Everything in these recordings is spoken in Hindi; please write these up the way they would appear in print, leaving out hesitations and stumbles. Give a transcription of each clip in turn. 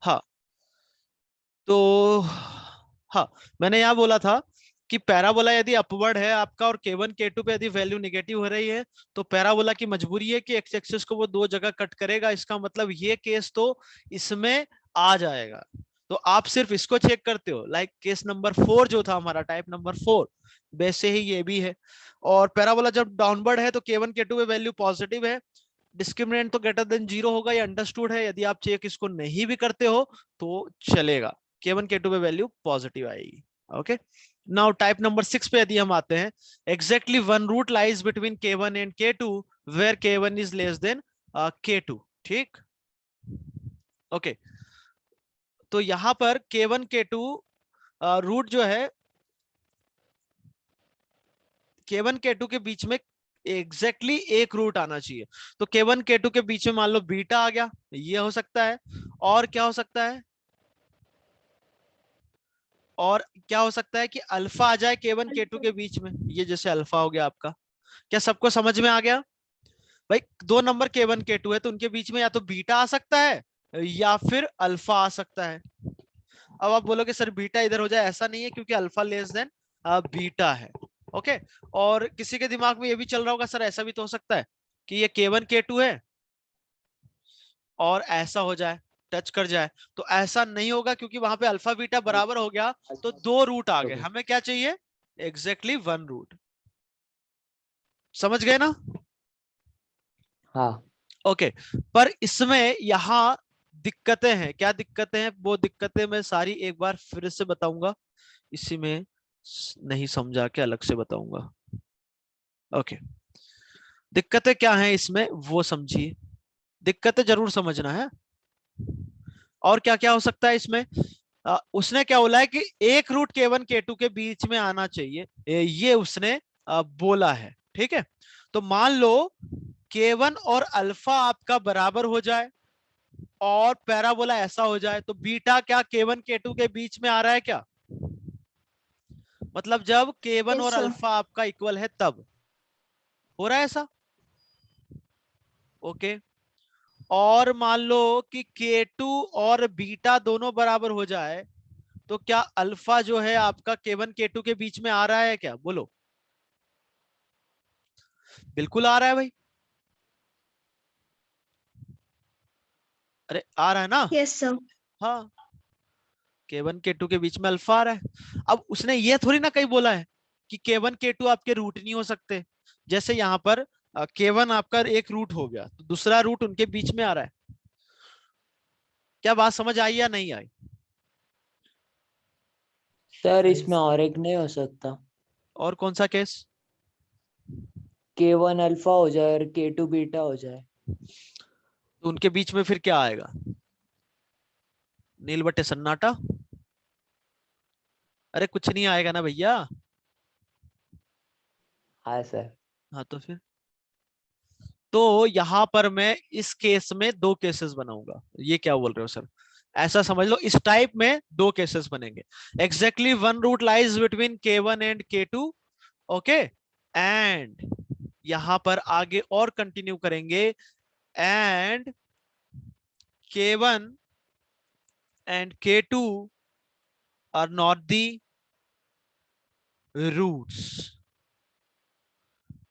हाँ, तो हाँ, मैंने यहाँ बोला था कि पैराबोला यदि अपवर्ड है आपका और K1 K2 पे यदि वैल्यू नेगेटिव हो रही है तो पैराबोला की मजबूरी है कि एक्स एक्सिस को वो दो जगह कट करेगा। इसका मतलब ये केस तो इसमें आ जाएगा। तो आप सिर्फ इसको चेक करते हो, लाइक केस नंबर 4 जो था हमारा, टाइप नंबर 4, वैसे ही ये भी है। और पैराबोला जब डाउनवर्ड है तो K1 K2 पे वैल्यू पॉजिटिव है, डिस्क्रिमिनेंट तो ग्रेटर देन 0 होगा, ये अंडरस्टूड है। यदि आप चेक इसको नहीं भी करते हो तो चलेगा, K1 K2 पे वैल्यू पॉजिटिव आएगी। ओके, नाउ टाइप नंबर 6 पे यदि हम आते हैं, exactly one root lies between K1 and K2 where K1 is less than K2। ठीक, ओके, तो यहां पर K1 K2 रूट जो है K1 K2 के बीच में एग्जैक्टली एक रूट आना चाहिए। तो K1 K2 के बीच में मान लो बीटा आ गया, ये हो सकता है। और क्या हो सकता है, और क्या हो सकता है कि अल्फा आ जाए K1 K2 के बीच में, ये जैसे अल्फा हो गया आपका। क्या सबको समझ में आ गया? भाई दो नंबर K1 K2 है तो उनके बीच में या तो बीटा आ सकता है या फिर अल्फा आ सकता है। अब आप बोलोगे सर बीटा इधर हो जाए, ऐसा नहीं है क्योंकि अल्फा लेस देन बीटा है। ओके, और किसी के दिमाग में ये भी चल रहा होगा सर ऐसा भी तो हो सकता है कि ये K1 K2 है और ऐसा हो जाए, टच कर जाए। तो ऐसा नहीं होगा क्योंकि वहां पे अल्फा बीटा बराबर हो गया, तो दो रूट आ गए। हमें क्या चाहिए? Exactly one root. समझ गए ना? हाँ। ओके, पर इसमें यहां दिक्कतें हैं। क्या दिक्कतें हैं? वो दिक्कतें मैं सारी एक बार फिर से बताऊंगा, इसी में नहीं समझा के अलग से बताऊंगा। ओके, दिक्कतें क्या हैं इसमें वो समझिए, दिक्कतें जरूर समझना है। और क्या क्या हो सकता है इसमें? उसने क्या बोला है कि एक रूट K1 K2 के बीच में आना चाहिए, ये उसने बोला है। ठीक है, तो मान लो K1 और अल्फा आपका बराबर हो जाए और पैराबोला ऐसा हो जाए, तो बीटा क्या K1 K2 के बीच में आ रहा है क्या? मतलब जब K1 यस और सर। अल्फा आपका इक्वल है तब हो रहा है ऐसा। ओके, और मान लो कि K2 और बीटा दोनों बराबर हो जाए, तो क्या अल्फा जो है आपका K1 K2 के बीच में आ रहा है क्या? बोलो। बिल्कुल आ रहा है भाई, अरे आ रहा है ना। Yes sir. हाँ, K1 K2 के बीच में अल्फा आ रहा है। अब उसने ये थोड़ी ना कहीं बोला है कि K1 K2 आपके रूट नहीं हो सकते। जैसे यहाँ पर K1 आपका एक रूट हो गया तो दूसरा रूट उनके बीच में आ रहा है। क्या बात समझ आई या नहीं आई? सर इसमें और एक नहीं हो सकता? और कौन सा केस? K1 अल्फा हो जाए और K2 बीटा हो जाए। तो उनके बीच में फिर क्या आएगा? नील बटे सन्नाटा। अरे कुछ नहीं आएगा ना भैया। हाँ सर। हाँ तो फिर, तो यहां पर मैं इस केस में दो केसेस बनाऊंगा। ये क्या बोल रहे हो सर? ऐसा समझ लो, इस टाइप में दो केसेस बनेंगे। Exactly one root lies between K1 and K2। Okay, and यहां पर आगे और कंटिन्यू करेंगे, and K1 and K2 are not the roots.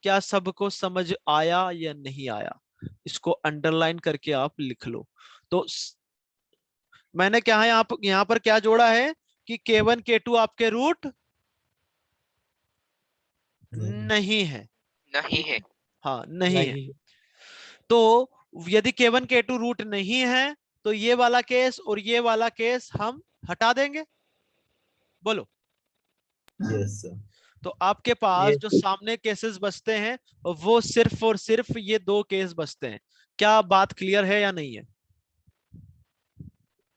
क्या सबको समझ आया या नहीं आया? इसको अंडरलाइन करके आप लिख लो। तो मैंने क्या है यहाँ पर क्या जोड़ा है कि K1 K2 आपके रूट नहीं है। नहीं है। हाँ नहीं है। नहीं। तो यदि K1 K2 रूट नहीं है तो ये वाला केस और ये वाला केस हम हटा देंगे। बोलो। Yes sir. तो आपके पास जो सामने केसेस बचते हैं वो सिर्फ और सिर्फ ये दो केस बचते हैं। क्या बात क्लियर है या नहीं है?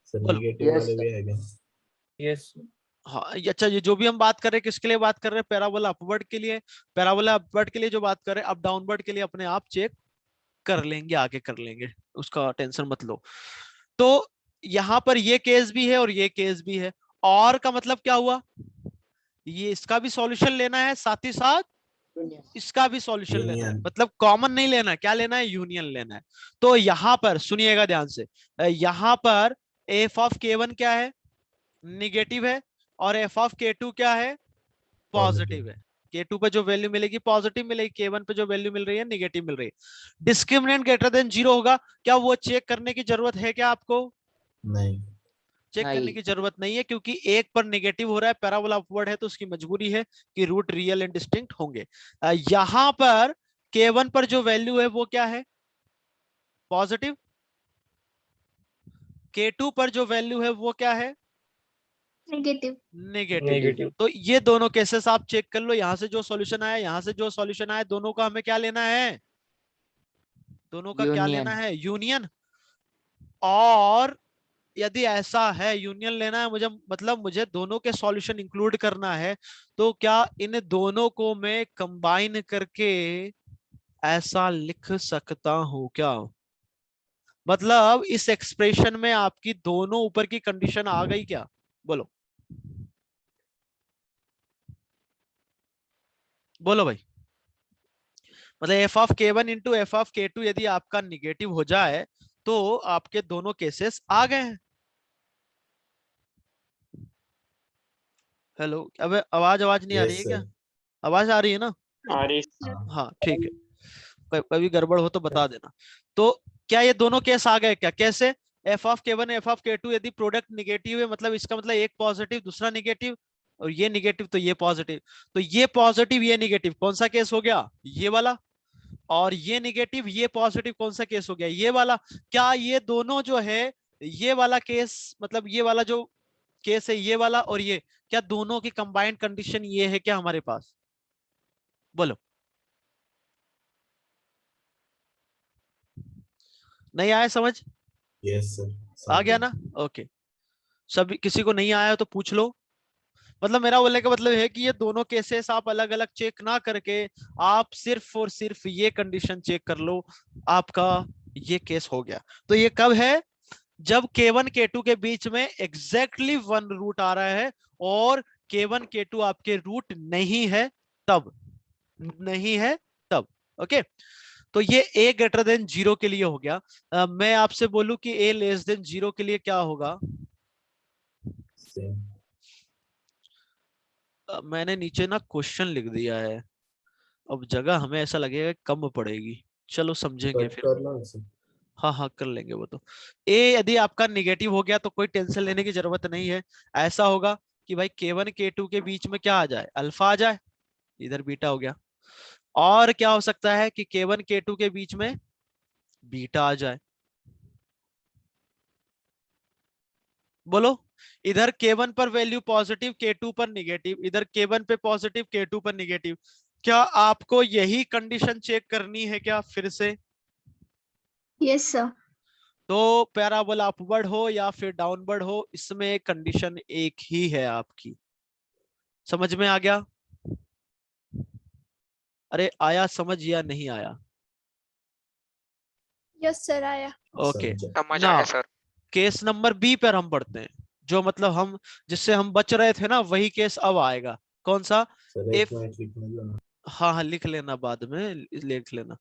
सर बोलो। नेगेटिव यस वाले सर। भी है क्या? यस। हाँ अच्छा, ये जो भी हम बात कर रहे हैं किसके लिए बात कर रहे हैं? पैराबोला अपवर्ड के लिए। पैराबोला अपवर्ड के लिए जो बात कर रहे हैं, अब डाउनवर्ड के लिए अपने आप चेक कर लेंगे, आगे कर लेंगे, उसका टेंशन मत लो। तो यहां पर ये केस भी है और ये केस भी है। और का मतलब क्या हुआ? ये इसका भी सॉल्यूशन लेना है, साथ ही साथ इसका भी सॉल्यूशन लेना है। यूनियन। मतलब कॉमन नहीं लेना है, क्या लेना है? यूनियन लेना है। तो यहां पर सुनिएगा ध्यान से, यहां पर एफ ऑफ K1 क्या है, निगेटिव है, और एफ ऑफ K2 क्या है, पॉजिटिव है। K2 पे जो वैल्यू मिलेगी पॉजिटिव मिलेगी, K1 पे जो वैल्यू मिल रही है निगेटिव मिल रही है। डिस्क्रिमिनेंट ग्रेटर देन 0 होगा, क्या वो चेक करने की जरूरत है क्या आपको? नहीं। चेक करने नहीं। की जरूरत नहीं है, क्योंकि एक पर नेगेटिव हो रहा है, पैराबोला अपवर्ड है, तो उसकी मजबूरी है कि रूट रियल एंड डिस्टिंक्ट होंगे। यहां पर K1 पर जो वैल्यू है वो क्या है, पॉजिटिव। K2 पर जो वैल्यू है वो क्या है, नेगेटिव। नेगेटिव। नेगेटिव। तो ये दोनों केसेस आप चेक कर लो, यहां से जो सॉल्यूशन आया, यहां से जो सॉल्यूशन आया, दोनों का हमें क्या लेना है, दोनों का क्या लेना यूनियन। है, यूनियन। और यदि ऐसा है यूनियन लेना है मुझे, मतलब मुझे दोनों के सॉल्यूशन इंक्लूड करना है, तो क्या इन दोनों को मैं कंबाइन करके ऐसा लिख सकता हूं क्या? मतलब इस एक्सप्रेशन में आपकी दोनों ऊपर की कंडीशन आ गई क्या, बोलो बोलो भाई। मतलब F of K1 into F of K2 यदि आपका निगेटिव हो जाए तो आपके दोनों केसेस आ गए हैं। हेलो, अब आवाज आवाज नहीं आ रही यस है सर। क्या? आवाज आ रही है ना? हाँ, अरे सर। हाँ। हाँ ठीक है, कभी गड़बड़ हो तो बता देना। तो क्या ये दोनों केस आ गए क्या, कैसे? F of K1 F of K2 यदि प्रोडक्ट निगेटिव है, मतलब इसका मतलब एक पॉजिटिव दूसरा निगेटिव, और ये निगेटिव तो ये पॉजिटिव, तो ये पॉजिटिव ये निगेटिव कौन सा केस हो गया, ये वाला। और ये निगेटिव ये पॉजिटिव कौन सा केस हो गया, ये वाला। क्या ये दोनों जो है, ये वाला केस, मतलब ये वाला जो केस है ये वाला और ये, क्या दोनों की कंबाइंड कंडीशन ये है क्या हमारे पास, बोलो। नहीं आया समझ? Yes sir. आ गया समझे। ना? ओके। सभी किसी को नहीं आया तो पूछ लो। मतलब मेरा बोलने का मतलब है कि ये दोनों केसेस आप अलग अलग चेक ना करके आप सिर्फ और सिर्फ ये कंडीशन चेक कर लो, आपका ये केस हो गया। तो ये कब है, जब K1 K2 के बीच में एग्जैक्टली वन रूट आ रहा है और K1 K2 आपके रूट नहीं है तब, नहीं है तब। ओके। तो ये a ग्रेटर देन 0 के लिए हो गया। मैं आपसे बोलूं कि a लेस देन 0 के लिए क्या होगा? सेम। मैंने नीचे ना क्वेश्चन लिख दिया है, अब जगह हमें ऐसा लगेगा कि कम पड़ेगी, चलो समझेंगे कट फिर। कर लो इसे। हाँ हाँ कर लेंगे वो तो। ए यदि आपका निगेटिव हो गया तो कोई टेंशन लेने की जरूरत नहीं है। ऐसा होगा कि भाई K1 K2 के बीच में क्या आ जाए, अल्फा आ जाए, इधर बीटा हो गया। और क्या हो सकता है कि K1 K2 के बीच में बीटा आ जाए, बोलो। इधर K1 पर वैल्यू पॉजिटिव K2 पर निगेटिव, इधर K1 पे पॉजिटिव K2 पर निगेटिव। क्या आपको यही कंडीशन चेक करनी है क्या फिर से? Yes sir. तो पैराबोला अपवर्ड हो या फिर डाउनवर्ड हो, इसमें कंडीशन एक ही है आपकी। समझ में आ गया? अरे आया समझ या नहीं आया? यस सर आया। ओके। समझा। समझ ना आया सर। केस नंबर बी पर हम पढ़ते हैं, जो मतलब हम जिससे हम बच रहे थे ना, वही केस अब आएगा। कौन सा? सर एक इफ, मिनट लिखने दो ना। हाँ हाँ लिख लेना, बाद में लिख लेना,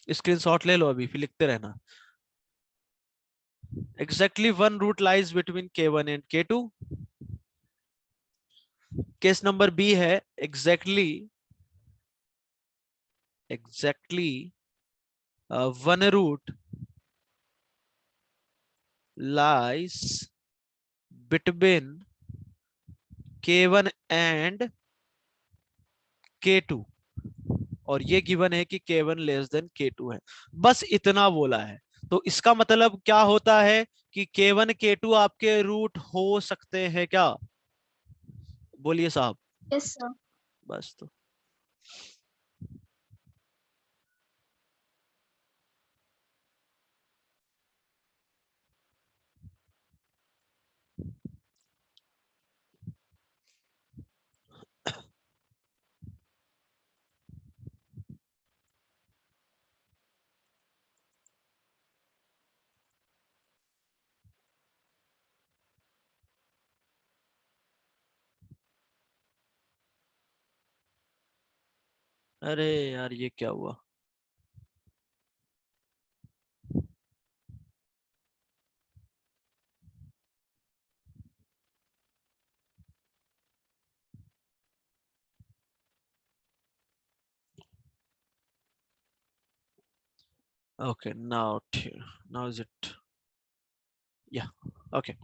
स्क्रीनशॉट ले लो, अभी फिर लिखते रहना। Exactly one root lies between K1 and K2. Case number B है exactly one root lies between K1 and K2, और ये गिवन है कि K1 लेस देन K2 है। बस इतना बोला है। तो इसका मतलब क्या होता है कि K1 K2 आपके रूट हो सकते हैं क्या, बोलिए साहब। Yes sir. बस तो अरे यार ये क्या हुआ? Okay, now is it? Yeah, okay.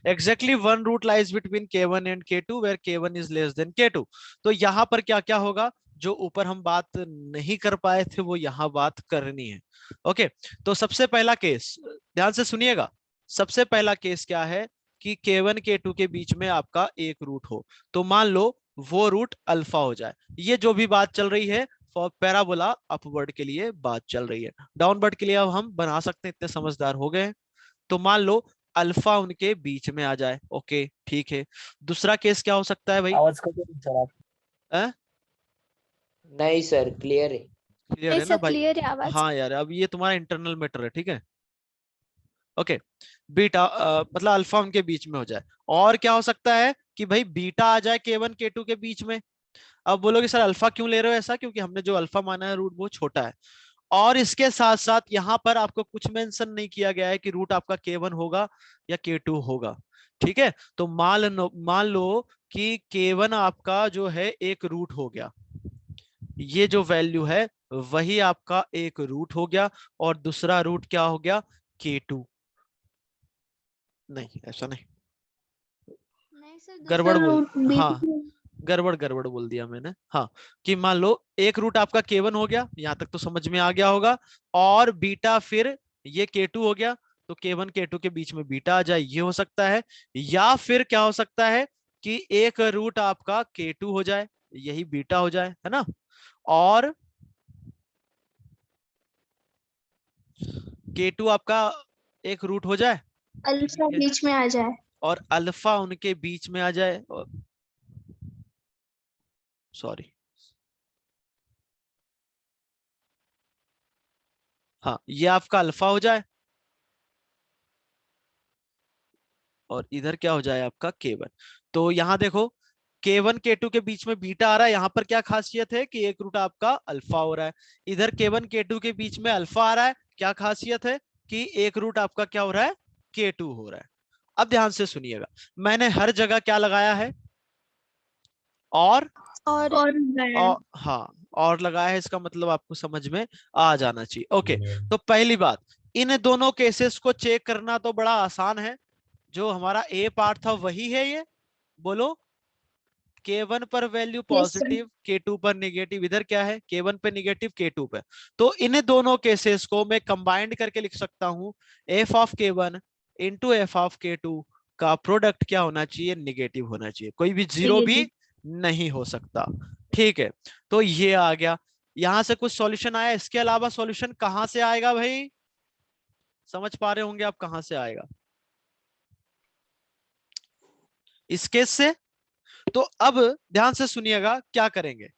Exactly one root lies between K1 and K2 where K1 is less than K2. तो यहाँ पर क्या क्या होगा, जो ऊपर हम बात नहीं कर पाए थे वो यहाँ बात करनी है। ओके, तो सबसे पहला केस ध्यान से सुनिएगा। सबसे पहला केस क्या है कि K1 K2 के बीच में आपका एक रूट हो, तो मान लो वो रूट अल्फा हो जाए। ये जो भी बात चल रही है फॉर पैराबोला अपवर्ड के लिए बात चल रही है, डाउनवर्ड के लिए अब हम बना सकते हैं, इतने समझदार हो गए। तो मान लो अल्फा उनके बीच में आ जाए। ओके ठीक है। दूसरा केस क्या हो सकता है भाई? आवाज कट रही है सर आप। नहीं सर, क्लियर है। क्लियर नहीं है ना सर, भाई? क्लियर है आवाज। हाँ यार, अब ये तुम्हारा इंटरनल मैटर है, ठीक है। ओके, बीटा मतलब अल्फा उनके बीच में हो जाए। और क्या हो सकता है कि भाई बीटा आ जाए K1 K2 के बीच में। अब बोलोगे सर अल्फा क्यों ले रहे हो ऐसा? क्योंकि हमने जो अल्फा माना है रूट वो छोटा है। और इसके साथ साथ यहाँ पर आपको कुछ मेंशन नहीं किया गया है कि रूट आपका K1 होगा या K2 होगा, ठीक है। तो मान लो कि K1 आपका जो है एक रूट हो गया, ये जो वैल्यू है वही आपका एक रूट हो गया, और दूसरा रूट क्या हो गया? K2। नहीं ऐसा नहीं, नहीं सर, गड़बड़ दूसरा बोल, रूट बी। हाँ गड़बड़ बोल दिया मैंने। हाँ, कि मान लो एक रूट आपका K1 हो गया, यहां तक तो समझ में आ गया होगा, और बीटा फिर ये K2 हो गया, तो K1 K2 के बीच में बीटा आ जाए, ये हो सकता है। या फिर क्या हो सकता है कि एक रूट आपका K2 हो जाए, यही बीटा हो जाए, है ना, और K2 आपका एक रूट हो जाए, अल्फा ठीक है, बीच में आ जाए। और अल्फा उनके बीच में आ जाए, सॉरी, हाँ ये आपका अल्फा हो जाए, और इधर क्या हो जाए आपका K1। तो यहाँ देखो K1 K2 के बीच में बीटा आ रहा है, यहाँ पर क्या खासियत है कि एक रूट आपका अल्फा हो रहा है। इधर K1 K2 के बीच में अल्फा आ रहा है, क्या खासियत है कि एक रूट आपका क्या हो रहा है? K2 हो रहा है। अब ध्यान से सुनिएगा, मैंने हर जगह क्या लगाया है? और और हाँ, और लगाया है, इसका मतलब आपको समझ में आ जाना चाहिए। Okay, Union. तो पहली बात, इन दोनों केसेस को चेक करना तो बड़ा आसान है। जो हमारा ए पार्ट था वही है ये, बोलो। K1 पर वैल्यू पॉजिटिव, K2 पर नेगेटिव, इधर क्या है? K1 पे नेगेटिव, K2 पे। तो इन दोनों केसेस को मैं कंबाइंड करके लिख सकता हूं, f of K1 into F of K2 का प्रोडक्ट क्या होना चाहिए? नेगेटिव होना चाहिए, कोई भी जीरो भी नहीं हो सकता, ठीक है। तो ये आ गया, यहां से कुछ सॉल्यूशन आया। इसके अलावा सॉल्यूशन कहां से आएगा भाई? समझ पा रहे होंगे आप कहां से आएगा इस केस से। तो अब ध्यान से सुनिएगा क्या करेंगे।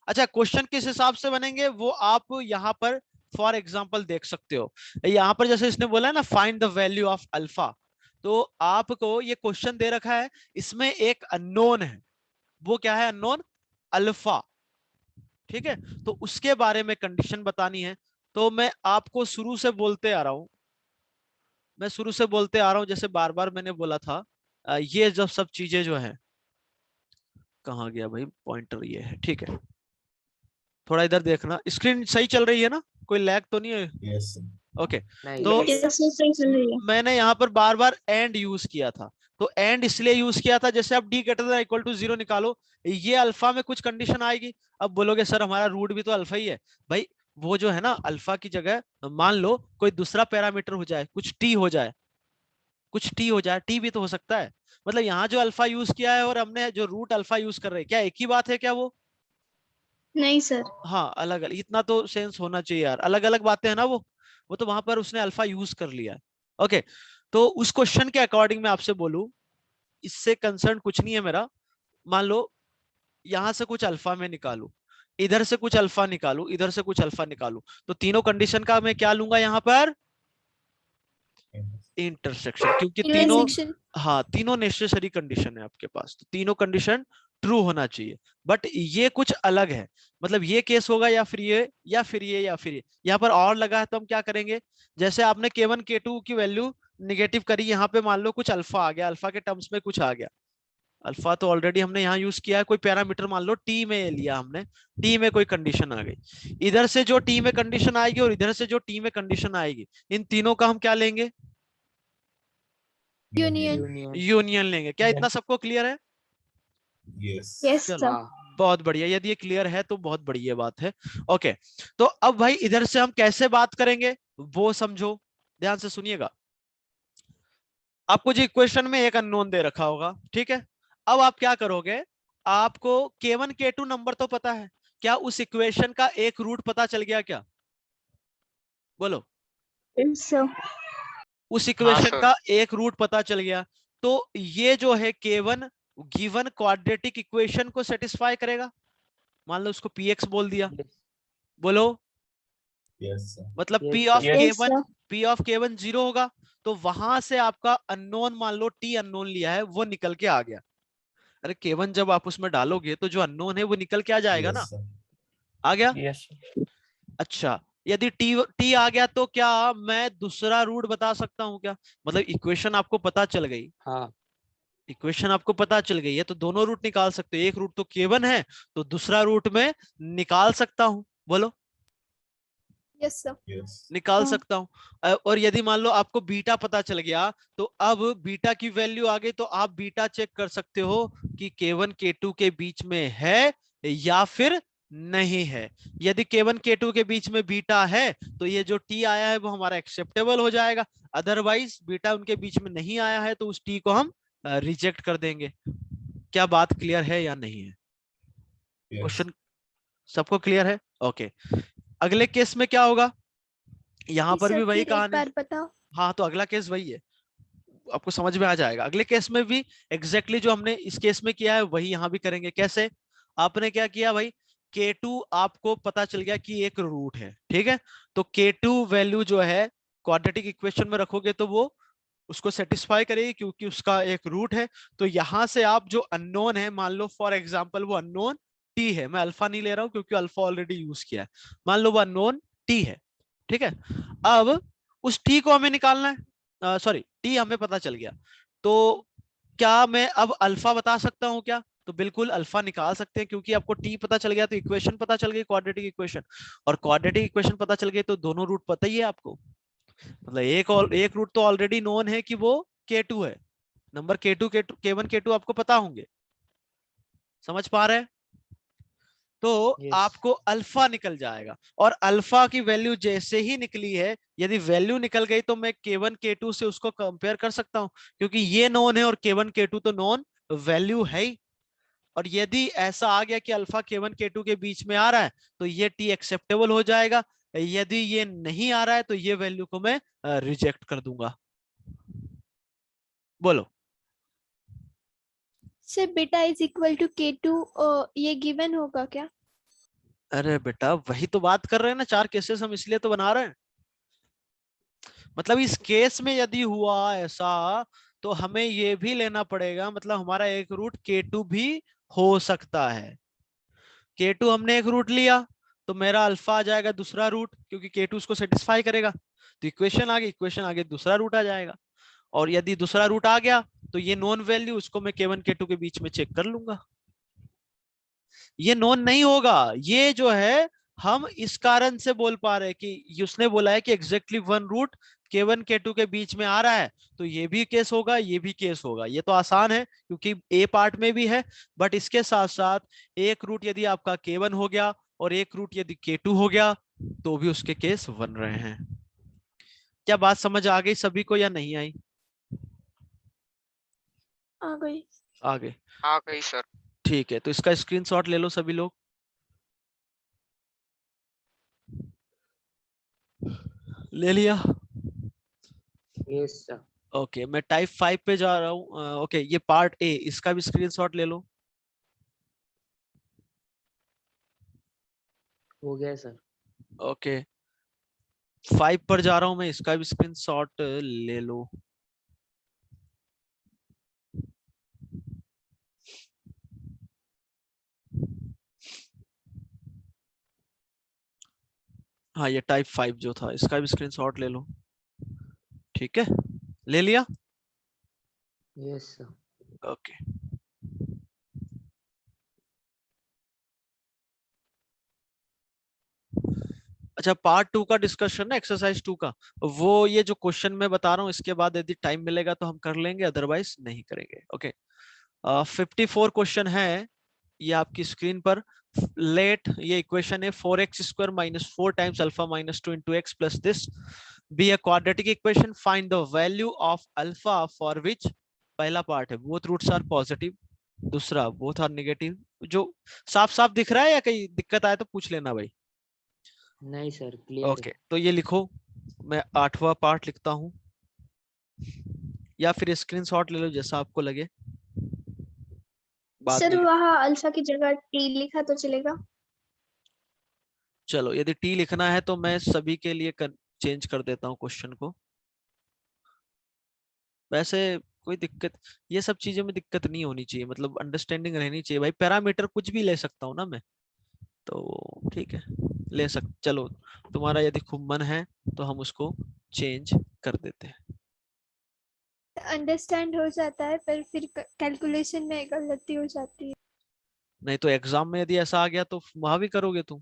अच्छा, क्वेश्चन किस हिसाब से बनेंगे वो आप यहाँ पर फॉर एग्जांपल देख सकते हो। यहाँ पर जैसे इसने बोला है ना, find the value of alpha, तो आपको ये क्वेश्चन दे रखा है, इसमें एक अननोन है, वो क्या है? अननोन अल्फा, ठीक है। तो उसके बारे में कंडीशन बतानी है। तो मैं आपको शुरू से बोलते आ रहा हूं, जैसे बार बार मैंने बोला था, ये जो सब चीजें जो है, कहाँ गया भाई पॉइंटर? ये है, ठीक है। थोड़ा इधर देखना, स्क्रीन सही चल रही है ना? कोई लैग तो नहीं है? Yes, sir. ओके, नहीं तो सही चल रही है। मैंने यहाँ पर बार बार एंड यूज किया था। तो एंड इसलिए यूज किया था, जैसे अब D greater than equal to 0 निकालो, ये अल्फा में कुछ कंडीशन आएगी। अब बोलोगे सर हमारा रूट भी तो अल्फा ही है। भाई वो जो है ना, अल्फा की जगह मान लो कोई दूसरा पैरामीटर हो जाए, कुछ टी हो जाए, टी भी तो हो सकता है। मतलब यहाँ जो अल्फा यूज किया है और हमने जो रूट अल्फा यूज कर रहे हैं, क्या एक ही बात है क्या वो? नहीं सर। हाँ अलग अलग, इतना तो सेंस होना चाहिए यार, अलग अलग बातें हैं ना वो तो वहां पर उसने अल्फा यूज कर लिया है। ओके, तो उस क्वेश्चन के अकॉर्डिंग मैं आपसे बोलूं, इससे कंसर्न कुछ नहीं है मेरा। मान लो यहां से कुछ अल्फा में निकालू, इधर से कुछ अल्फा निकालू, इधर से कुछ अल्फा निकालू, तो तीनों कंडीशन का मैं क्या लूंगा यहाँ पर? इंटरसेक्शन, क्योंकि तीनों, इंटरसेक्शन। हाँ तीनों नेसेसरी कंडीशन है आपके पास, तो तीनों कंडीशन ट्रू होना चाहिए। बट ये कुछ अलग है, मतलब ये केस होगा या फिर ये या फिर ये या फिर ये, यहाँ पर और लगा है तो हम क्या करेंगे? जैसे आपने K1 K2 की वैल्यू निगेटिव करी, यहाँ पे मान लो कुछ अल्फा आ गया, अल्फा के टर्म्स में कुछ आ गया, अल्फा तो ऑलरेडी हमने यहाँ यूज किया है। कोई पैरामीटर मान लो टी में लिया हमने, टी में कोई कंडीशन आ गई, इधर से जो टी में कंडीशन आएगी और इधर से जो टी में कंडीशन आएगी, इन तीनों का हम क्या लेंगे? यूनियन। यूनियन। यूनियन लेंगे। क्या इतना सबको क्लियर है? Yes. यस चलो, सर। हाँ बहुत बढ़िया। यदि ये क्लियर है तो बहुत बढ़िया बात है। ओके, तो अब भाई इधर से हम कैसे बात करेंगे वो समझो, ध्यान से सुनिएगा। आपको जो इक्वेशन में एक अननोन दे रखा होगा, ठीक है, अब आप क्या करोगे, आपको K1 K2 नंबर तो पता है, क्या उस इक्वेशन का एक रूट पता चल गया क्या? बोलो। Yes sir. उस इक्वेशन का एक रूट पता चल गया, तो ये जो है K1 गिवन क्वाड्रेटिक इक्वेशन को सेटिस्फाई करेगा। मान लो उसको Px बोल दिया, बोलो। Yes, sir. मतलब Yes, P sir. Of yes K1 sir. P of K1 zero होगा, तो वहां से आपका अननोन, मान लो T अननोन लिया है, वो निकल के आ गया। अरे K1 जब आप उसमें डालोगे तो जो अननोन है वो निकल के आ जाएगा ना, Yes, sir. आ गया। यस अच्छा, यदि टी आ गया तो क्या मैं दूसरा रूट बता सकता हूँ क्या? मतलब इक्वेशन आपको पता चल गई, हाँ इक्वेशन आपको पता चल गई है, तो दोनों रूट निकाल सकते हो। एक रूट तो K1 है, तो दूसरा रूट में निकाल सकता हूं, बोलो। Yes sir. Yes. निकाल हाँ। सकता हूं। और यदि मान लो आपको बीटा पता चल गया, तो अब बीटा की वैल्यू आ गई, तो आप बीटा चेक कर सकते हो कि K1 K2 के बीच में है या फिर नहीं है। यदि K1 K2 के बीच में बीटा है तो ये जो T आया है वो हमारा एक्सेप्टेबल हो जाएगा। अदरवाइज बीटा उनके बीच में नहीं आया है तो उस T को हम रिजेक्ट कर देंगे। क्या बात क्लियर है या नहीं है? Yes. क्वेश्चन सबको क्लियर है? ओके, अगले केस में क्या होगा? यहां पर भी वही फिर एक कहानी। बार बताओ। हाँ, तो अगला केस वही है, आपको समझ में आ जाएगा। अगले केस में भी एग्जैक्टली जो हमने इस केस में किया है वही यहां भी करेंगे। कैसे? आपने क्या किया भाई, K2 आपको पता चल गया कि एक रूट है, ठीक है, तो K2 वैल्यू जो है क्वाड्रेटिक इक्वेशन में रखोगे तो वो उसको सेटिस्फाई करेगी क्योंकि उसका एक रूट है। तो यहां से आप जो अननोन है, मान लो फॉर एग्जांपल वो अननोन T है, मैं अल्फा नहीं ले रहा हूं क्योंकि अल्फा ऑलरेडी यूज किया है, मान लो वो अननोन T है, ठीक है। अब उस T को हमें निकालना है, सॉरी T हमें पता चल गया, तो क्या मैं अब अल्फा बता सकता हूं क्या? तो बिल्कुल अल्फा निकाल सकते हैं, क्योंकि आपको T पता चल गया तो इक्वेशन पता चल गई क्वाड्रेटिक इक्वेशन, और क्वाड्रेटिक इक्वेशन पता चल गई तो दोनों रूट पता ही है आपको। मतलब एक रूट तो ऑलरेडी नोन है कि वो K2 है, नंबर K2 K1 K2 आपको पता होंगे, समझ पा रहे हैं? तो Yes. आपको अल्फा निकल जाएगा, और अल्फा की वैल्यू जैसे ही निकली है, यदि वैल्यू निकल गई तो मैं K1 K2 से उसको कंपेयर कर सकता हूं, क्योंकि ये नोन है और K1 K2 तो नोन वैल्यू है ही। और यदि ऐसा आ गया कि अल्फा K1 K2 के बीच में आ रहा है तो ये T एक्सेप्टेबल हो जाएगा। यदि ये नहीं आ रहा है तो ये वैल्यू को मैं रिजेक्ट कर दूंगा। बोलो। Sir beta is equal to K2 ये गिवन होगा क्या? अरे बेटा वही तो बात कर रहे हैं ना, 4 केसेस हम इसलिए तो बना रहे हैं। मतलब इस केस में यदि हुआ ऐसा तो हमें ये भी लेना पड़ेगा, मतलब हमारा एक रूट K2 भी हो सकता है। K2 हमने एक रूट लिया तो मेरा अल्फा आ जाएगा दूसरा रूट, क्योंकि K2 उसको सेटिस्फाई करेगा, तो इक्वेशन आगे दूसरा रूट आ जाएगा। और यदि दूसरा रूट आ गया तो ये नॉन वैल्यू, उसको मैं K1 K2 के बीच में चेक कर लूंगा। ये नॉन नहीं होगा, ये जो है हम इस कारण से बोल पा रहे हैं कि उसने बोला है कि exactly one root K1 K2 के बीच में आ रहा है, तो ये भी केस होगा, ये भी केस होगा। ये तो आसान है क्योंकि ए पार्ट में भी है, बट इसके साथ साथ एक रूट यदि आपका K1 हो गया और एक रूट यदि K2 हो गया तो भी उसके केस बन रहे हैं। क्या बात समझ आ गई सभी को या नहीं आई? आ गई। आगे आ गई सर। ठीक है, तो इसका स्क्रीनशॉट ले लो सभी लोग। ले लिया? Yes, sir. ओके, मैं टाइप 5 पे जा रहा हूँ। ओके, ये पार्ट ए, इसका भी स्क्रीनशॉट ले लो। हो गया सर। ओके, 5 पर जा रहा हूँ मैं, इसका भी स्क्रीनशॉट ले लो। हाँ, ये टाइप 5 जो था इसका भी स्क्रीनशॉट ले लो। ठीक है, ले लिया? Yes, sir. ओके। अच्छा, पार्ट 2 का डिस्कशन है, एक्सरसाइज 2 का। वो ये जो क्वेश्चन मैं बता रहा हूँ इसके बाद यदि टाइम मिलेगा तो हम कर लेंगे, अदरवाइज नहीं करेंगे। ओके। 54 क्वेश्चन है ये आपकी स्क्रीन पर। लेट, ये इक्वेशन है 4x² - 4 times alpha - 2 into x plus this be a quadratic equation, find the value of alpha for which। पहला पार्ट है both roots are positive, दूसरा both are negative। जो साफ साफ दिख रहा है या कहीं दिक्कत आए तो पूछ लेना भाई। नहीं सर, क्लियर ओके, तो ये लिखो, मैं 8वां पार्ट लिखता हूं, या फिर स्क्रीनशॉट ले लो जैसा आपको लगे, बाद सर में वहाँ अल्फा की जगह टी लिखा तो चलेगा? चलो यदि टी लिखना है तो मैं सभी के लिए चेंज कर देता हूँ क्वेश्चन को। वैसे कोई दिक्कत, ये सब चीजों में दिक्कत नहीं होनी चाहिए, मतलब अंडरस्टैंडिंग रहनी चाहिए भाई। पैरामीटर कुछ भी ले सकता हूँ ना मैं, तो ठीक है, ले सक चलो, तुम्हारा यदि खूब मन है तो हम उसको चेंज कर देते हैं। अंडरस्टैंड हो जाता है पर फिर कैलकुलेशन में गलती हो जाती है। नहीं तो एग्जाम में यदि ऐसा आ गया तो वहां भी करोगे तुम?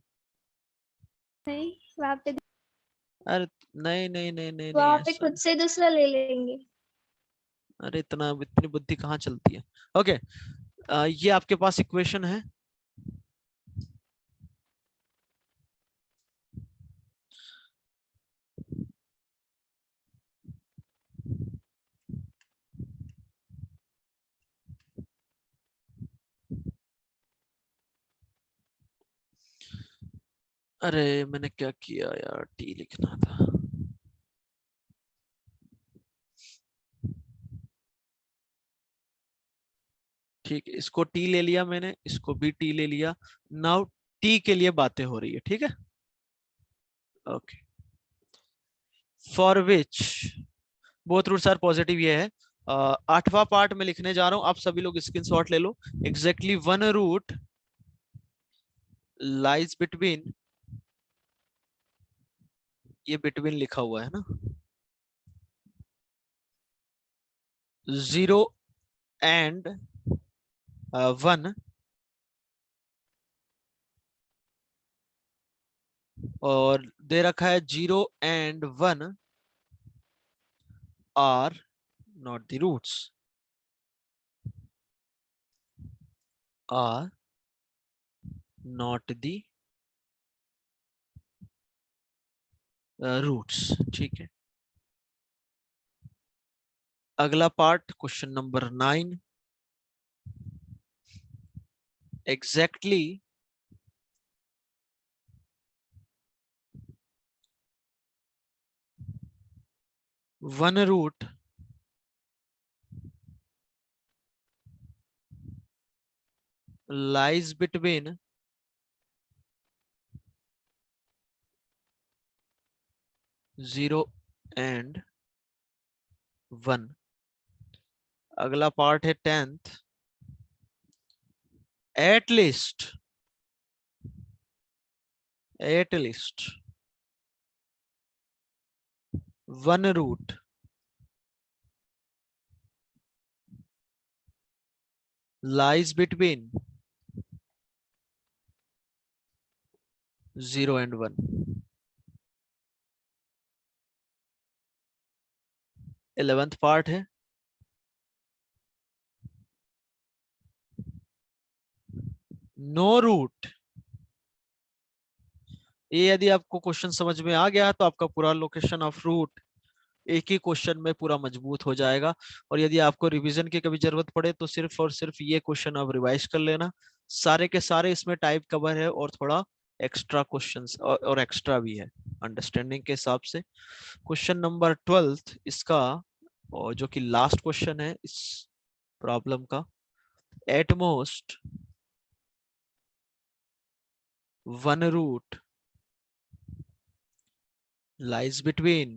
नहीं, वहाँ पे अरे नहीं नहीं नहीं नहीं नहीं, वहाँ पे ऐसा खुद से दूसरा ले लेंगे। अरे इतनी बुद्धि कहाँ चलती है। ओके, ये आपके पास इक्वेशन है। अरे मैंने क्या किया यार, टी लिखना था। ठीक है, इसको टी ले लिया मैंने, इसको भी टी ले लिया। नाउ टी के लिए बातें हो रही है, ठीक है। Okay, for which both roots are positive, ये है। 8वां पार्ट में लिखने जा रहा हूं, आप सभी लोग स्क्रीनशॉट ले लो। Exactly one root lies between, ये बिटवीन लिखा हुआ है ना, 0 एंड 1, और दे रखा है 0 and 1 are not the roots, are not the roots, ठीक है। अगला part, question number 9, exactly one root lies between 0 and 1। अगला पार्ट है 10th, at least one root lies between 0 and 1। 11th part है नो रूट। ये यदि आपको क्वेश्चन समझ में आ गया तो आपका पूरा लोकेशन ऑफ रूट एक ही क्वेश्चन में पूरा मजबूत हो जाएगा। और यदि आपको रिवीजन की कभी जरूरत पड़े तो सिर्फ और सिर्फ ये क्वेश्चन आप रिवाइज कर लेना, सारे के सारे इसमें टाइप कवर है, और थोड़ा एक्स्ट्रा क्वेश्चंस और एक्स्ट्रा भी है अंडरस्टैंडिंग के हिसाब से। क्वेश्चन नंबर 12 इसका, और जो कि लास्ट क्वेश्चन है इस प्रॉब्लम का, at most one root lies between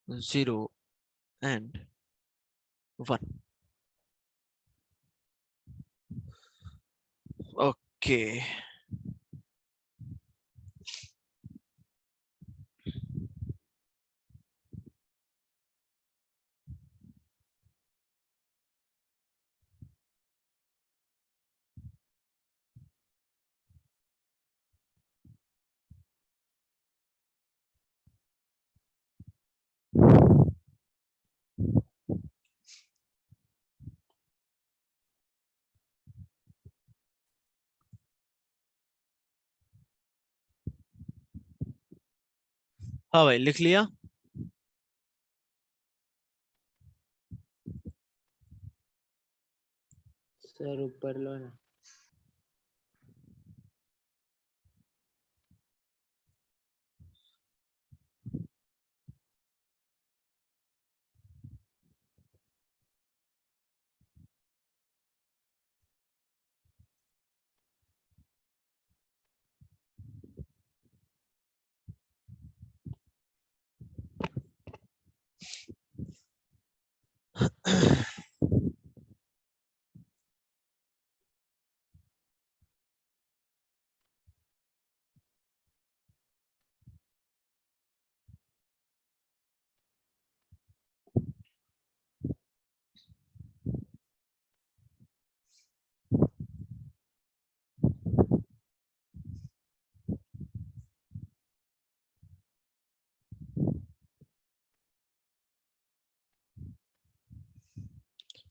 0 and 1। Okay, हाँ भाई लिख लिया। सर ऊपर लो ना।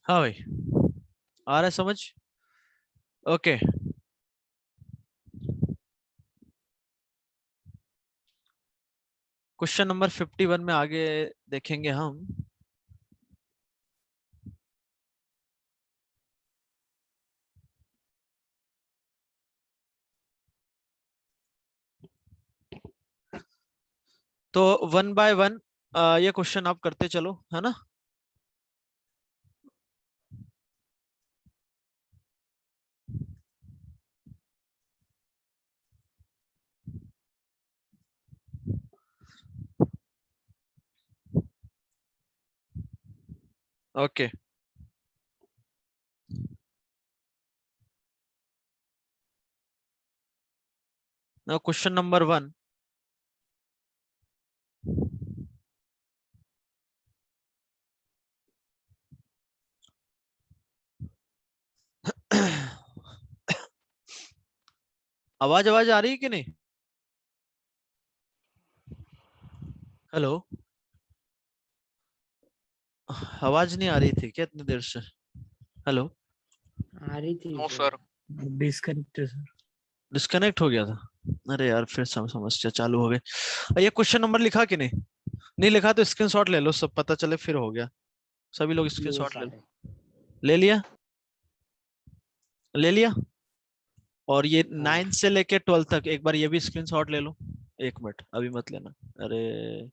हाँ भाई आ रहा है समझ। ओके क्वेश्चन नंबर 51 में आगे देखेंगे हम। तो वन बाय वन ये क्वेश्चन आप करते चलो, है ना। Okay now question number 1। आवाज आवाज आ रही है कि नहीं? हेलो, आवाज नहीं आ रही थी क्या इतनी देर से? हेलो, आ रही थी नो सर। सर। डिस्कनेक्ट है सर। डिस्कनेक्ट हो गया था। अरे यार फिर समस्या चालू हो गई। ये क्वेश्चन नंबर लिखा कि नहीं? नहीं लिखा तो स्क्रीनशॉट ले लो, सब पता चले फिर हो गया। सभी लोग ये स्क्रीनशॉट ले लो। सारे ले लिया, ले लिया। और ये हाँ 9 से लेके 12 तक एक बार ये भी स्क्रीनशॉट ले लो। एक मिनट अभी मत लेना। अरे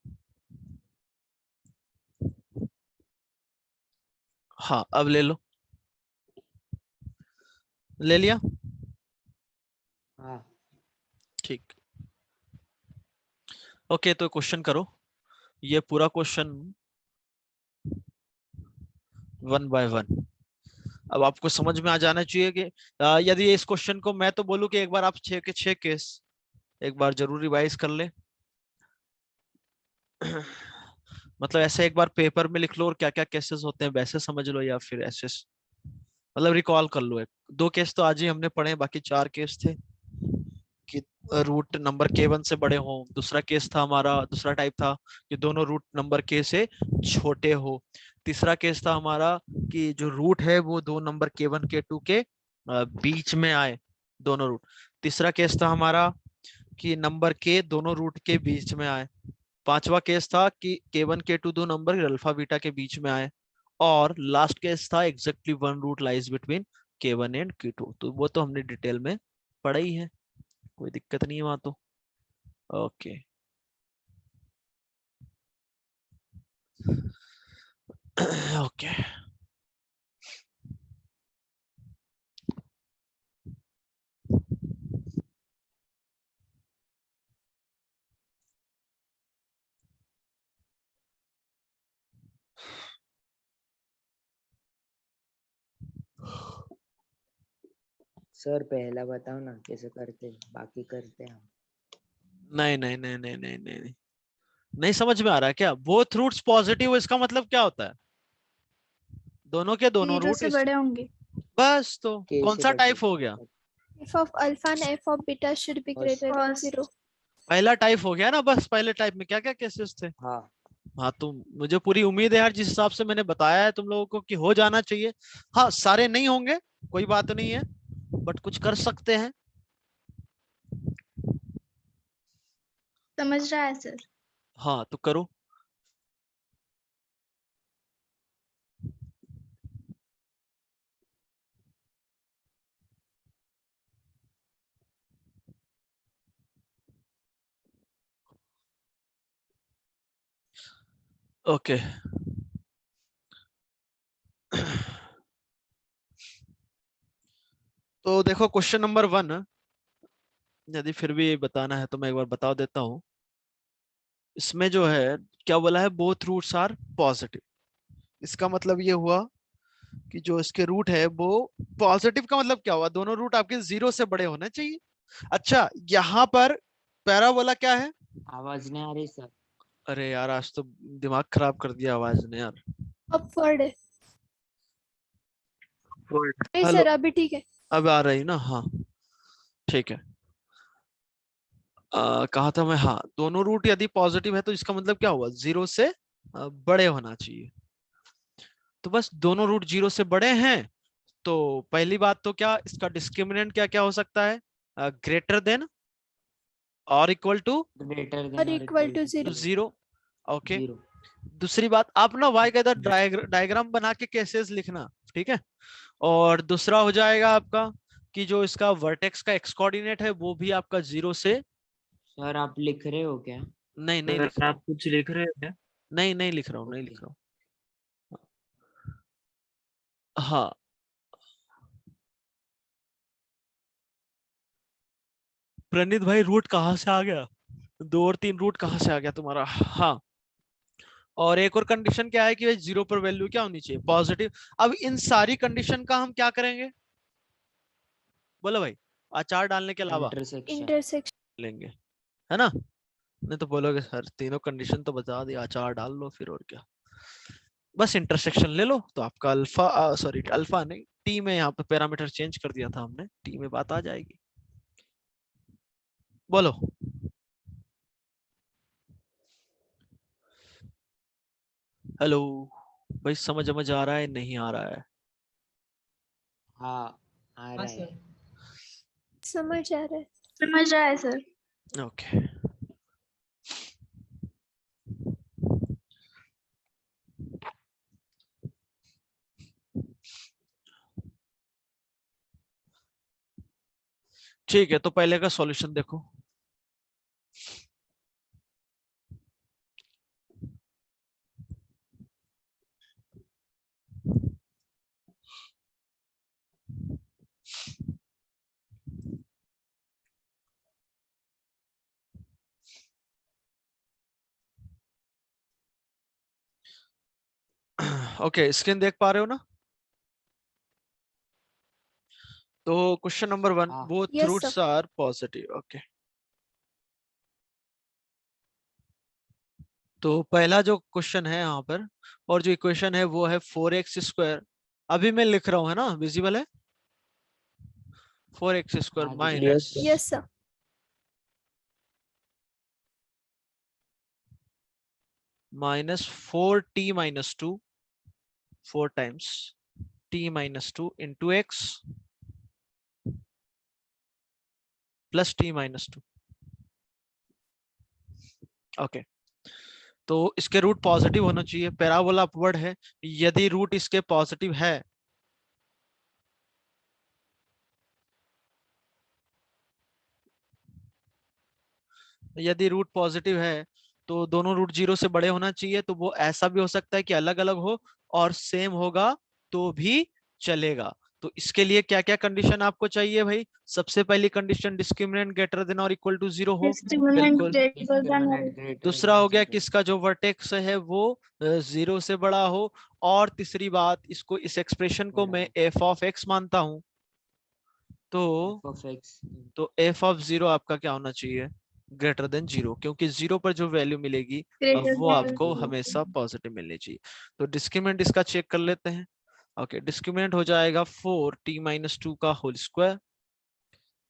हाँ अब ले लो। ले लिया, हाँ ठीक। ओके तो क्वेश्चन करो, ये पूरा क्वेश्चन वन बाय वन। अब आपको समझ में आ जाना चाहिए कि यदि इस क्वेश्चन को मैं तो बोलूं कि एक बार आप 6 के 6 केस एक बार जरूर रिवाइज कर ले। मतलब ऐसे एक बार पेपर में लिख लो और क्या क्या केसेस होते हैं वैसे समझ लो, या फिर ऐसे मतलब रिकॉल कर लो। एक दो केस तो आज ही हमने पढ़े, बाकी 4 केस थे कि रूट नंबर k1 से बड़े हो। दूसरा केस था हमारा, दूसरा टाइप था कि दोनों रूट नंबर k से छोटे हो। तीसरा केस था हमारा कि जो रूट है वो दो नंबर k1 k2 के बीच में आए, दोनों रूट। तीसरा केस था हमारा कि नंबर k दोनों रूट के बीच में आए। पांचवा केस था कि k1 k2 दो नंबर अल्फा बीटा के बीच में आए। और लास्ट केस था exactly one root lies between k1 and k2। तो वो तो हमने डिटेल में पढ़ा ही है, कोई दिक्कत नहीं है वहां तो। ओके ओके सर पहला बताओ ना कैसे करते हैं, बाकी करते हैं हम। नहीं नहीं नहीं नहीं नहीं नहीं नहीं, नहीं समझ में आ रहा है क्या? बोथ रूट्स पॉजिटिव इसका मतलब क्या होता है? दोनों के दोनों जीरो रूट से बड़े होंगे। बस तो के कौन से सा बड़े। टाइप हो गया? F of alpha and F of beta should be greater than 0. पहला टाइप हो गया ना। बस पहले टाइप में क्या क्या केसेस थे? हाँ हाँ तो मुझे पूरी उम्मीद है यार, जिस हिसाब से मैंने बताया है तुम लोगों को कि हो जाना चाहिए। हाँ सारे नहीं होंगे, कोई बात नहीं है, बट कुछ कर सकते हैं। समझ रहा है सर? हाँ तो करो। ओके तो देखो क्वेश्चन नंबर 1, यदि फिर भी बताना है तो मैं एक बार बता देता हूँ। इसमें जो है क्या बोला है, बोथ रूट्स आर पॉजिटिव। इसका मतलब ये हुआ कि जो इसके रूट है वो पॉजिटिव। का मतलब क्या हुआ, दोनों रूट आपके 0 से बड़े होने चाहिए। अच्छा यहाँ पर पैराबोला क्या है? आवाज नहीं आ रही सर। अरे यार आज तो दिमाग खराब कर दिया आवाज ने यार। अपवर्ड है। नहीं हेलो, सर अभी ठीक है। अब आ रही ना? हाँ ठीक है। कहा था मैं, हाँ दोनों रूट यदि पॉजिटिव है तो इसका मतलब क्या हुआ, 0 से बड़े होना चाहिए। तो बस दोनों रूट 0 से बड़े हैं तो पहली बात तो क्या, इसका डिस्क्रिमिनेंट क्या क्या हो सकता है, ग्रेटर देन और इक्वल टू ग्रेटर और देन और equal equal to to 0। 0। Okay, 0। दूसरी बात आप ना वाई का इधर डायग्राम बना के केसेस लिखना, ठीक है। और दूसरा हो जाएगा आपका कि जो इसका वर्टेक्स का एक्स कोऑर्डिनेट है वो भी आपका 0 से, सर आप लिख रहे हो क्या? नहीं नहीं सर लिख रहा आप हूँ, कुछ लिख रहे हो क्या? नहीं नहीं लिख रहा हूँ, नहीं ओके। लिख रहा हूँ। हाँ प्रणीत भाई, रूट कहाँ से आ गया, 2 और 3 रूट कहाँ से आ गया तुम्हारा? हाँ, और एक और कंडीशन क्या है कि 0 पर वैल्यू क्या होनी चाहिए, पॉजिटिव। अब इन सारी कंडीशन का हम क्या करेंगे, बोलो भाई, अचार डालने के अलावा इंटरसेक्शन। इंटरसेक्शन। लेंगे, है ना? नहीं तो बोलोगे सर तीनों कंडीशन तो बता दिया, अचार डाल लो फिर और क्या। बस इंटरसेक्शन ले लो तो आपका अल्फा, सॉरी अल्फा नहीं, टी में यहाँ पे पैरामीटर चेंज कर दिया था हमने, टी में बात आ जाएगी। बोलो। हेलो भाई, समझ समझ आ रहा है नहीं आ रहा है? हाँ आ रहा है। समझ आ रहा है। समझ रहा है सर। ओके ठीक है, तो पहले का सॉल्यूशन देखो। ओके स्क्रीन देख पा रहे हो ना? तो क्वेश्चन नंबर 1, हाँ both yes roots sir. Are positive. Okay, तो पहला जो क्वेश्चन है यहाँ पर, और जो इक्वेशन है वो है 4x²। अभी मैं लिख रहा हूँ, है ना, विजिबल है? 4x² हाँ दिख रहा है। Minus yes sir. Minus 4t-2, 4 times t-2 into x plus t-2। Okay, तो इसके रूट पॉजिटिव होना चाहिए, पैराबोला अपवर्ड है। यदि रूट इसके पॉजिटिव है, यदि रूट पॉजिटिव है तो दोनों रूट 0 से बड़े होना चाहिए। तो वो ऐसा भी हो सकता है कि अलग अलग हो, और सेम होगा तो भी चलेगा। तो इसके लिए क्या क्या कंडीशन आपको चाहिए भाई? सबसे पहली कंडीशन, डिस्क्रिमिनेंट ग्रेटर देन और इक्वल टू 0 हो। डिस्क्रिमिनेंट बिल्कुल। ग्रेटर देन डिस्क्रिमिनेंट ग्रेटर दूसरा देन हो गया कि 0। इसका जो वर्टेक्स है वो 0 से बड़ा हो। और तीसरी बात, इसको, इस एक्सप्रेशन को बड़ा मैं f ऑफ x मानता हूं, तो f of x। f of 0 आपका क्या होना चाहिए, ग्रेटर देन 0, क्योंकि 0 पर जो वैल्यू मिलेगी ग्रेटर वो देन आपको 0। हमेशा पॉजिटिव मिलनी चाहिए। तो डिस्क्रिमिनेंट इसका चेक कर लेते हैं। ओके, डिस्क्रिमिनेंट हो जाएगा 4t-2 का whole square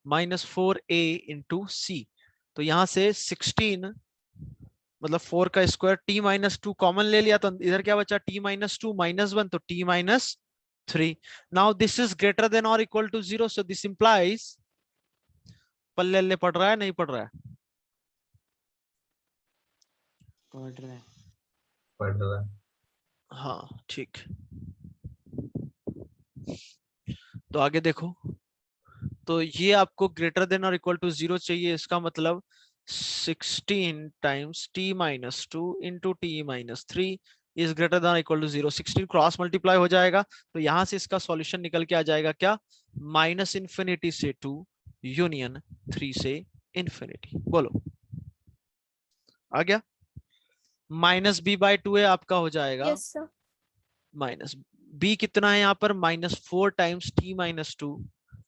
minus 4a into C. तो यहाँ से 16, मतलब 4 का स्क्वायर, t-2 कॉमन ले लिया तो इधर क्या बचा, t-2 -1, तो t-3। Now this is greater than और equal to 0, so this implies, पल्ले पढ़ रहा है नहीं पढ़ रहा है? पढ़ रहा है। पढ़ रहा है। हाँ ठीक। तो आगे देखो, तो ये आपको ग्रेटर देन और इक्वल टू 0 चाहिए। इसका मतलब 16 times t minus 2 into t minus 3 is greater than equal to 0। 16 cross multiply हो जाएगा, तो यहां से इसका सॉल्यूशन निकल के आ जाएगा क्या, माइनस इंफिनिटी से 2 यूनियन 3 से इंफिनिटी। बोलो आ गया। माइनस बी बाय 2 है आपका, हो जाएगा Yes, sir. माइनस बी कितना है यहाँ पर, -4 टाइम्स टी माइनस 2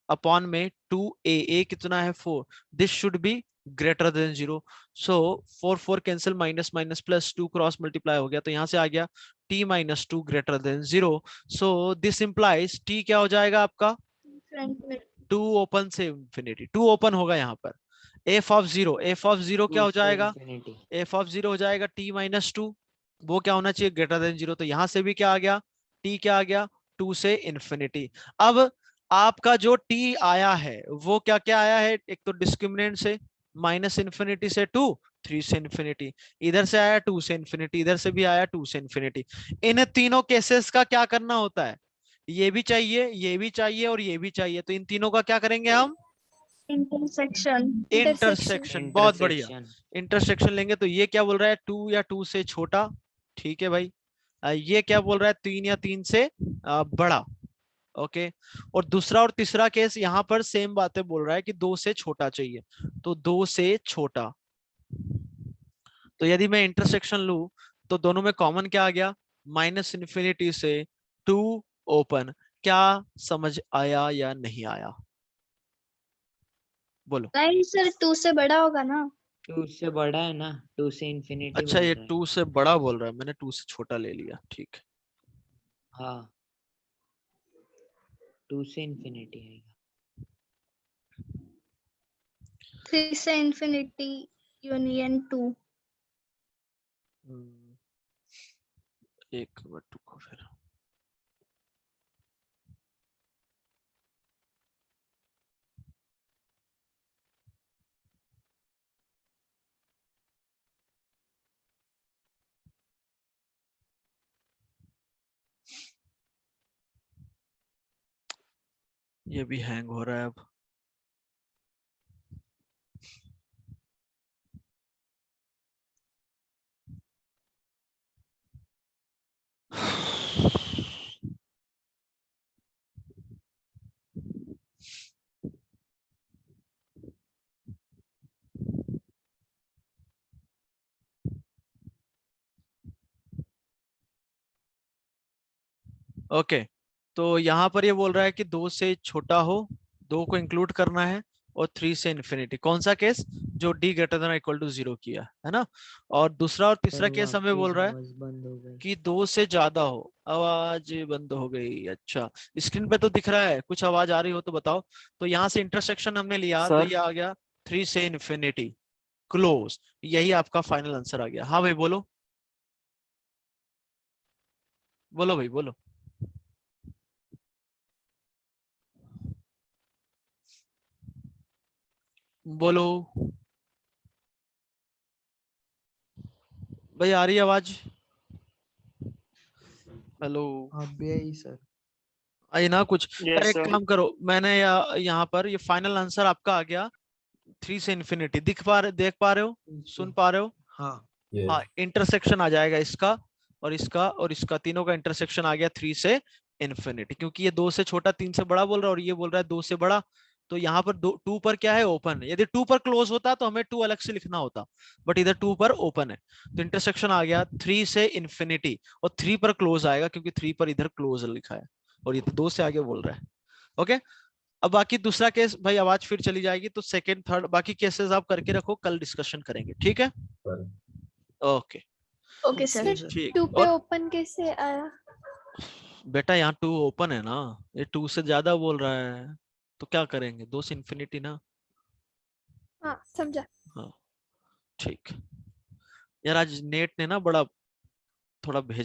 अपॉन में 2a कितना है 4। This should be greater than 0। So 4 4 cancel, minus minus plus 2 cross multiply हो गया, तो यहाँ से आ गया t minus 2 greater than 0। So this implies t क्या हो जाएगा आपका, Front में 2 ओपन से इंफिनिटी। 2 ओपन होगा यहाँ पर। f ऑफ 0 क्या हो जाएगा, इन्फिनिटी। f ऑफ 0 हो जाएगा t माइनस 2, वो क्या होना चाहिए, ग्रेटर देन 0। तो यहां से भी क्या आ गया, t क्या आ गया, 2 से इंफिनिटी। अब आपका जो t आया है वो क्या क्या आया है, एक तो डिस्क्रिमिनेंट से माइनस इंफिनिटी से 2 3 से इंफिनिटी, इधर से आया 2 से इंफिनिटी, इधर से भी आया 2 से इंफिनिटी। इन तीनों केसेस का क्या करना होता है, ये भी चाहिए, ये भी चाहिए और ये भी चाहिए, तो इन तीनों का क्या करेंगे हम, intersection. इंटरसेक्शन। बहुत बढ़िया, इंटरसेक्शन। इंटरसेक्शन लेंगे। तो ये क्या बोल रहा है, 2 या 2 से छोटा, ठीक है भाई। ये क्या बोल रहा है, 3 या 3 से बड़ा, ओके। और दूसरा और तीसरा केस यहाँ पर सेम बातें बोल रहा है कि 2 से छोटा चाहिए, तो 2 से छोटा। तो यदि मैं इंटरसेक्शन लूं तो दोनों में कॉमन क्या आ गया, माइनस इन्फिनिटी से 2 ओपन। क्या समझ आया या नहीं आया, बोलो। नहीं सर, 2 से बड़ा होगा ना। 2 से बड़ा है ना, 2 से इन्फिनिटी अच्छा बोल ये रहा है। 2 से बड़ा बोल रहा है, मैंने 2 से छोटा ले लिया, ठीक है। हाँ, 2 से इन्फिनिटी आएगा। 3 से infinity union 2. एक मिनट रुको फिर। ये भी हैंग हो रहा है अब। ओके, तो यहाँ पर ये बोल रहा है कि 2 से छोटा हो, 2 को इंक्लूड करना है, और 3 से इन्फिनिटी। कौन सा केस, जो d greater than equal to 0 किया है ना। और दूसरा और तीसरा सर केस हमें बोल वापस रहा है आवाज बंद हो गई। कि 2 से ज्यादा हो। आवाज बंद हो गई, अच्छा। स्क्रीन पे तो दिख रहा है, कुछ आवाज आ रही हो तो बताओ। तो यहाँ से इंटरसेक्शन हमने लिया, तो सर ये आ गया 3 से इन्फिनिटी क्लोज। यही आपका फाइनल आंसर आ गया। हाँ भाई बोलो, बोलो भाई बोलो। बोलो भाई, आ रही है आवाज, हेलो। अब भी आई सर। आई ना कुछ। Yes, एक sir. काम करो, मैंने यहाँ पर ये फाइनल आंसर आपका आ गया 3 से इन्फिनिटी। देख पा रहे हो, सुन पा रहे हो। हाँ हाँ, Yes. इंटरसेक्शन आ जाएगा इसका और इसका और इसका, तीनों का इंटरसेक्शन आ गया 3 से इन्फिनिटी। क्योंकि ये 2 से छोटा 3 से बड़ा बोल रहा है और ये बोल रहा है 2 से बड़ा। तो यहाँ पर 2 पर क्या है, ओपन है। यदि 2 पर क्लोज होता तो हमें 2 अलग से लिखना होता, बट इधर 2 पर ओपन है। तो इंटरसेक्शन आ गया 3 से इन्फिनिटी, और 3 पर क्लोज आएगा क्योंकि 3 पर इधर क्लोज लिखा है, और ये तो 2 से आगे बोल रहा है। ओके, अब बाकी दूसरा केस भाई, आवाज फिर चली जाएगी, तो सेकंड थर्ड बाकी केसेस आप करके रखो, कल डिस्कशन करेंगे, ठीक है। पर ओके ओके सर, ठीक। 2 पे और ओपन कैसे आया? बेटा यहाँ 2 ओपन है ना, ये 2 से ज्यादा बोल रहा है, तो क्या करेंगे, 2 से इन्फिनिटी ना। हाँ समझा। हाँ ठीक। यार आज नेट ने ना बड़ा थोड़ा भेजा